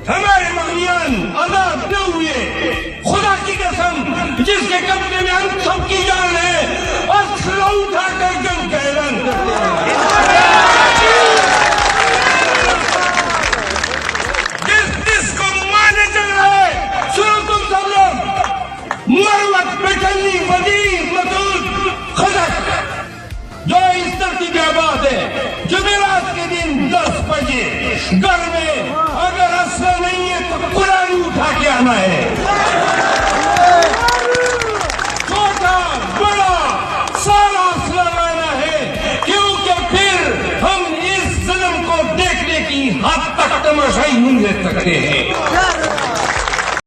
हमारे मगनियान आजाद न हुए, खुदा की कसम जिसके कब्जे में हम सबकी जान है, और सिरा उठाकर जंग का ऐलान करते हैं। जिसको माने चल रहा है, सुनो तुम सब लोग, मरवत बेटनी वजीर मसूद खजक जो इस धरती की आबाद है, जुमेरात के दिन 10 बजे घर में अगर असला नहीं है तो कुरान उठा के आना है। छोटा बड़ा सारा असला लाना है, क्योंकि फिर हम इस जुल्म को देखने की हद तक तमाशाई नहीं ले सकते हैं।